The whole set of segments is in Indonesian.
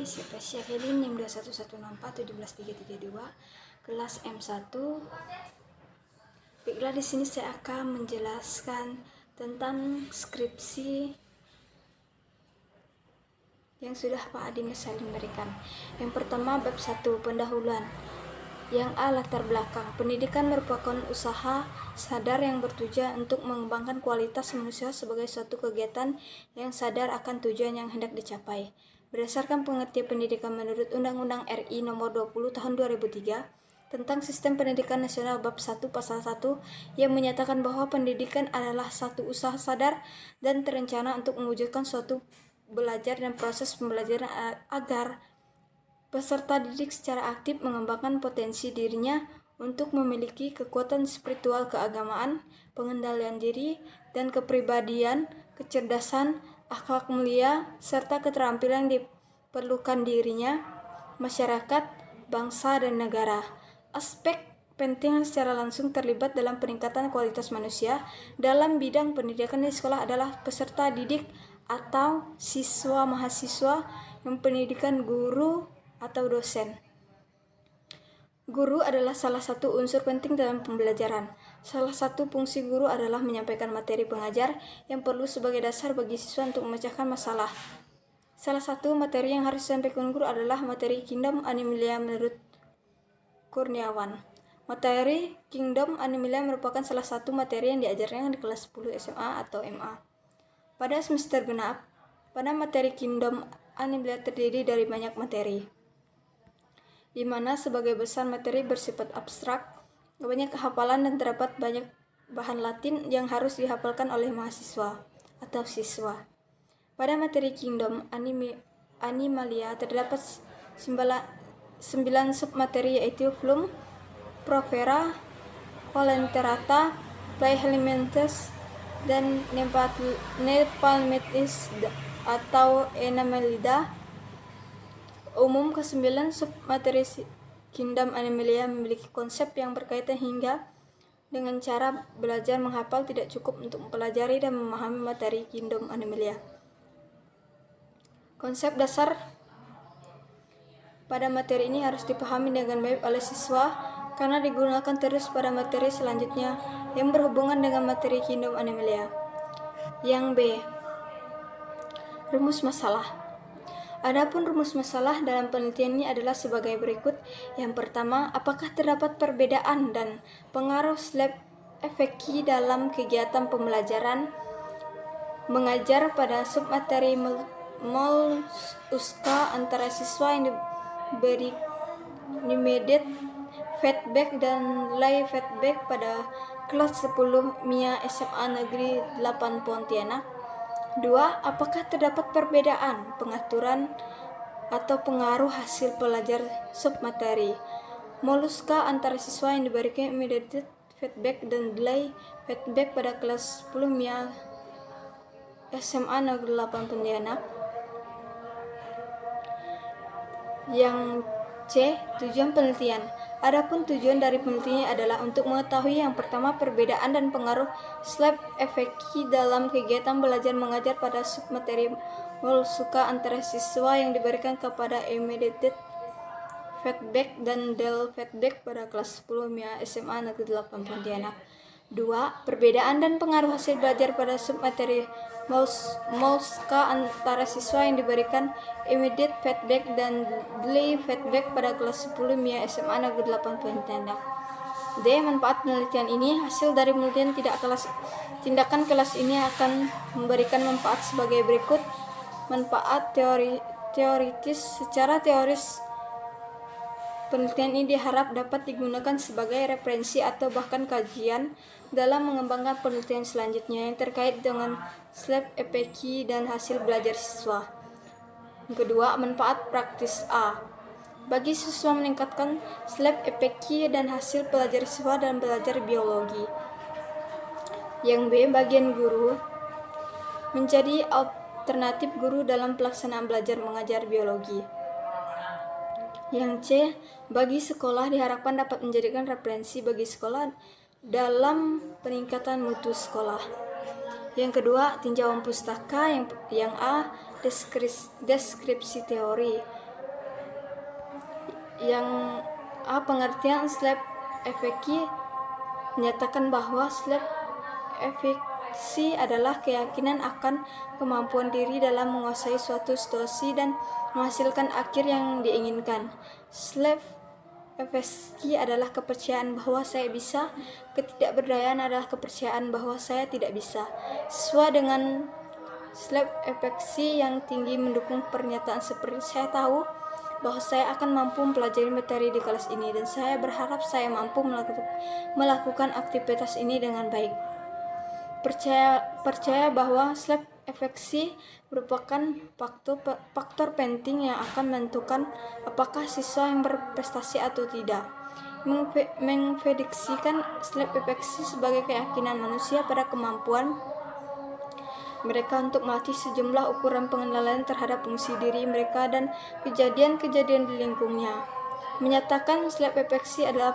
Siapa Syahidin NIM 211641732 kelas M1. Baiklah, di sini saya akan menjelaskan tentang skripsi yang sudah Pak Adi Mesalin berikan. Yang pertama, bab 1, pendahuluan. Yang A, latar belakang. Pendidikan merupakan usaha sadar yang bertujuan untuk mengembangkan kualitas manusia sebagai suatu kegiatan yang sadar akan tujuan yang hendak dicapai. Berdasarkan pengertian pendidikan menurut Undang-Undang RI Nomor 20 Tahun 2003 tentang Sistem Pendidikan Nasional Bab 1 Pasal 1 yang menyatakan bahwa pendidikan adalah satu usaha sadar dan terencana untuk mewujudkan suatu belajar dan proses pembelajaran agar peserta didik secara aktif mengembangkan potensi dirinya untuk memiliki kekuatan spiritual keagamaan, pengendalian diri, dan kepribadian, kecerdasan, akhlak mulia, serta keterampilan yang diperlukan dirinya, masyarakat, bangsa, dan negara. Aspek penting yang secara langsung terlibat dalam peningkatan kualitas manusia dalam bidang pendidikan di sekolah adalah peserta didik atau siswa-mahasiswa yang pendidikan guru atau dosen. Guru adalah salah satu unsur penting dalam pembelajaran. Salah satu fungsi guru adalah menyampaikan materi pengajar yang perlu sebagai dasar bagi siswa untuk memecahkan masalah. Salah satu materi yang harus disampaikan guru adalah materi Kingdom Animalia menurut Kurniawan. Materi Kingdom Animalia merupakan salah satu materi yang diajarkan di kelas 10 SMA atau MA. Pada semester genap, pada materi Kingdom Animalia terdiri dari banyak materi, di mana sebagai besar materi bersifat abstrak, banyak hafalan dan terdapat banyak bahan Latin yang harus dihafalkan oleh mahasiswa atau siswa. Pada materi Kingdom Animalia terdapat 9 submateri, yaitu Flum, Provera, Coelenterata, Platyhelminthes, dan Nepalmithes atau Enamelida. Umum, ke-9 submateri Kingdom Animalia memiliki konsep yang berkaitan hingga dengan cara belajar menghafal tidak cukup untuk mempelajari dan memahami materi Kingdom Animalia. Konsep dasar pada materi ini harus dipahami dengan baik oleh siswa karena digunakan terus pada materi selanjutnya yang berhubungan dengan materi Kingdom Animalia. Yang B, rumus masalah. Adapun rumus masalah dalam penelitian ini adalah sebagai berikut. Yang pertama, apakah terdapat perbedaan dan pengaruh slap efeki dalam kegiatan pembelajaran mengajar pada submateri Mollusca antara siswa yang diberi immediate feedback dan delay feedback pada kelas 10 MIA SMA Negeri 8 Pontianak. 2. Apakah terdapat perbedaan pengaturan atau pengaruh hasil belajar submateri Mollusca antara siswa yang diberikan immediate feedback dan delay feedback pada kelas 10 MIA SMA Negeri 8 Pontianak. Yang C, tujuan penelitian. Adapun tujuan dari penelitian adalah untuk mengetahui yang pertama perbedaan dan pengaruh slap efeki dalam kegiatan belajar mengajar pada submateri Mollusca antara siswa yang diberikan kepada immediate feedback dan delay feedback pada kelas 10 MIA SMA Negeri 8 Pontianak. 2. Perbedaan dan pengaruh hasil belajar pada submateri Mollusca antara siswa yang diberikan immediate feedback dan delay feedback pada kelas 10 MIA SMA Negeri 8 Pontianak. D. Manfaat penelitian ini. Hasil dari penelitian tindakan kelas ini akan memberikan manfaat sebagai berikut. Manfaat teoritis. Secara teoris, penelitian ini diharap dapat digunakan sebagai referensi atau bahkan kajian dalam mengembangkan penelitian selanjutnya yang terkait dengan slap efeki dan hasil belajar siswa. Kedua, manfaat praktis. A. Bagi siswa meningkatkan slap efeki dan hasil belajar siswa dalam belajar biologi. Yang B, bagian guru menjadi alternatif guru dalam pelaksanaan belajar mengajar biologi. Yang C, bagi sekolah diharapkan dapat menjadikan referensi bagi sekolah dalam peningkatan mutu sekolah. Yang kedua, tinjauan pustaka. Yang A, deskripsi teori. Yang pengertian slap efeki menyatakan bahwa slap efeksi adalah keyakinan akan kemampuan diri dalam menguasai suatu situasi dan menghasilkan akhir yang diinginkan. Slap efeksi adalah kepercayaan bahwa saya bisa, ketidakberdayaan adalah kepercayaan bahwa saya tidak bisa. Sesuai dengan slap efeksi yang tinggi mendukung pernyataan seperti saya tahu bahwa saya akan mampu mempelajari materi di kelas ini dan saya berharap saya mampu melakukan aktivitas ini dengan baik. Percaya bahwa slap efeksi merupakan faktor penting yang akan menentukan apakah siswa yang berprestasi atau tidak. Memprediksikan slap efeksi sebagai keyakinan manusia pada kemampuan mereka untuk melatih sejumlah ukuran pengenalan terhadap fungsi diri mereka dan kejadian-kejadian di lingkungannya. Menyatakan slap efeksi adalah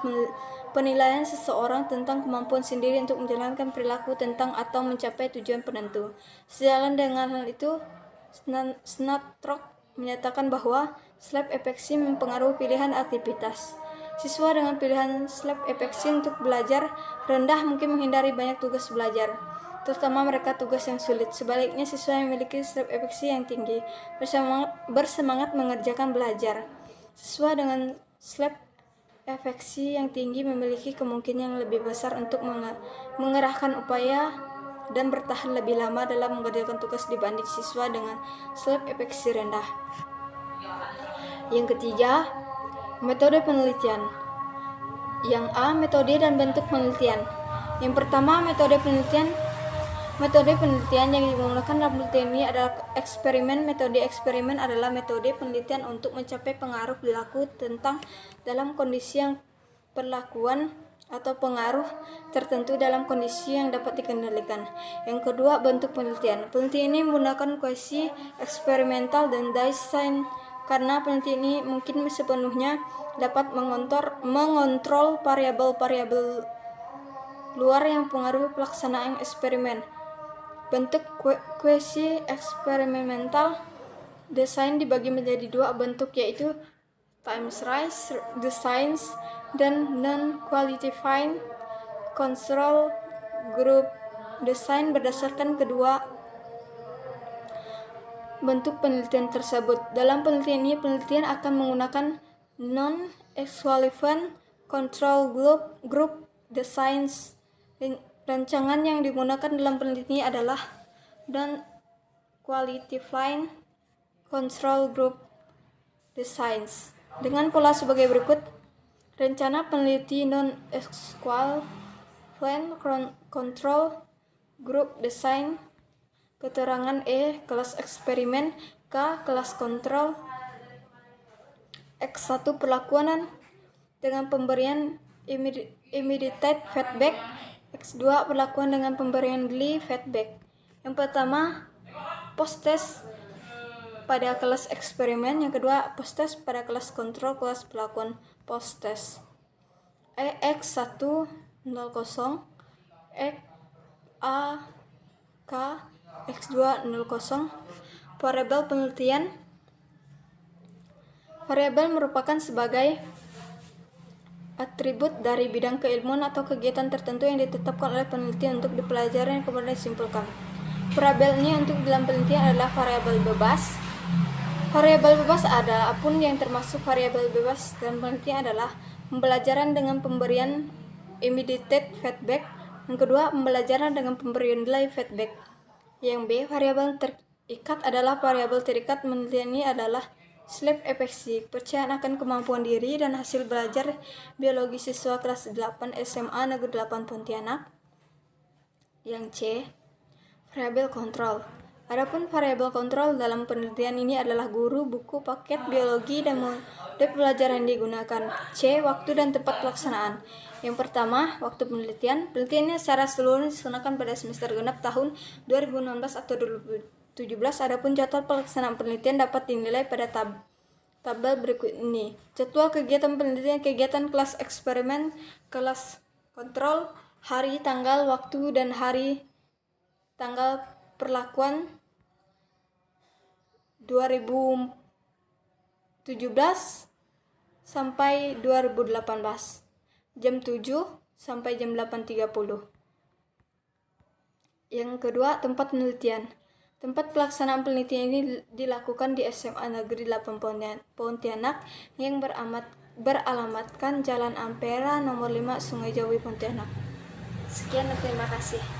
penilaian seseorang tentang kemampuan sendiri untuk menjalankan perilaku tentang atau mencapai tujuan penentu. Sejalan dengan hal itu, Snatrock menyatakan bahwa slap efeksi mempengaruhi pilihan aktivitas. Siswa dengan pilihan slap efeksi untuk belajar rendah mungkin menghindari banyak tugas belajar, terutama mereka tugas yang sulit. Sebaliknya, siswa yang memiliki slap efeksi yang tinggi bersemangat mengerjakan belajar. Siswa dengan slap efeksi yang tinggi memiliki kemungkinan yang lebih besar untuk mengerahkan upaya dan bertahan lebih lama dalam mengerjakan tugas dibanding siswa dengan slap efeksi rendah. Yang ketiga, metode penelitian. Yang A, metode dan bentuk penelitian. Yang pertama, metode penelitian yang digunakan dalam penelitian ini adalah eksperimen. Metode eksperimen adalah metode penelitian untuk mencapai pengaruh perilaku dalam kondisi yang perlakuan atau pengaruh tertentu dalam kondisi yang dapat dikendalikan. Yang kedua, bentuk penelitian. Penelitian ini menggunakan kuasi eksperimental dan desain karena penelitian ini mungkin sepenuhnya dapat mengontrol variabel-variabel luar yang mempengaruhi pelaksanaan eksperimen. Bentuk kuasi eksperimental desain dibagi menjadi dua bentuk, yaitu time series design dan non-qualifying control group design. Berdasarkan kedua bentuk penelitian tersebut, dalam penelitian ini penelitian akan menggunakan non-qualifying control group design. Rancangan yang digunakan dalam penelitian ini adalah non-qualifying control group designs dengan pola sebagai berikut. Rencana peneliti non-qualifying control group design. Keterangan E, kelas eksperimen. K, kelas kontrol. X1, perlakuan dengan pemberian immediate feedback. X2, perlakuan dengan pemberian delay feedback. Yang pertama, post-test pada kelas eksperimen. Yang kedua, post-test pada kelas kontrol, kelas perlakuan post-test. X1 00, X A K, X2 00. Variabel penelitian. Variabel merupakan sebagai atribut dari bidang keilmuan atau kegiatan tertentu yang ditetapkan oleh peneliti untuk dipelajari dan kemudian disimpulkan. Variabel ini untuk dalam penelitian adalah variabel bebas. Variabel bebas adalah apapun yang termasuk variabel bebas dalam penelitian adalah pembelajaran dengan pemberian immediate feedback. Yang kedua, pembelajaran dengan pemberian delay feedback. Yang B, variabel terikat adalah variabel terikat. Penelitian ini adalah slap efeksi, percayaan akan kemampuan diri dan hasil belajar biologi siswa kelas 8 SMA Negeri 8 Pontianak. Yang C, variabel kontrol. Adapun variabel kontrol dalam penelitian ini adalah guru, buku, paket biologi, dan metode pelajaran yang digunakan. C, waktu dan tempat pelaksanaan. Yang pertama, waktu penelitian. Penelitiannya secara seluruh dilaksanakan pada semester genap tahun 2016 atau 2017. Adapun jadwal pelaksanaan penelitian dapat dinilai pada tabel berikut ini. Jadwal kegiatan penelitian, kegiatan kelas eksperimen, kelas kontrol, hari, tanggal, waktu, dan hari tanggal perlakuan 2017 sampai 2018, jam 7 sampai jam 8.30. Yang kedua, tempat penelitian. Tempat pelaksanaan penelitian ini dilakukan di SMA Negeri 8 Pontianak yang beralamatkan Jalan Ampera nomor 5 Sungai Jawi Pontianak. Sekian dan terima kasih.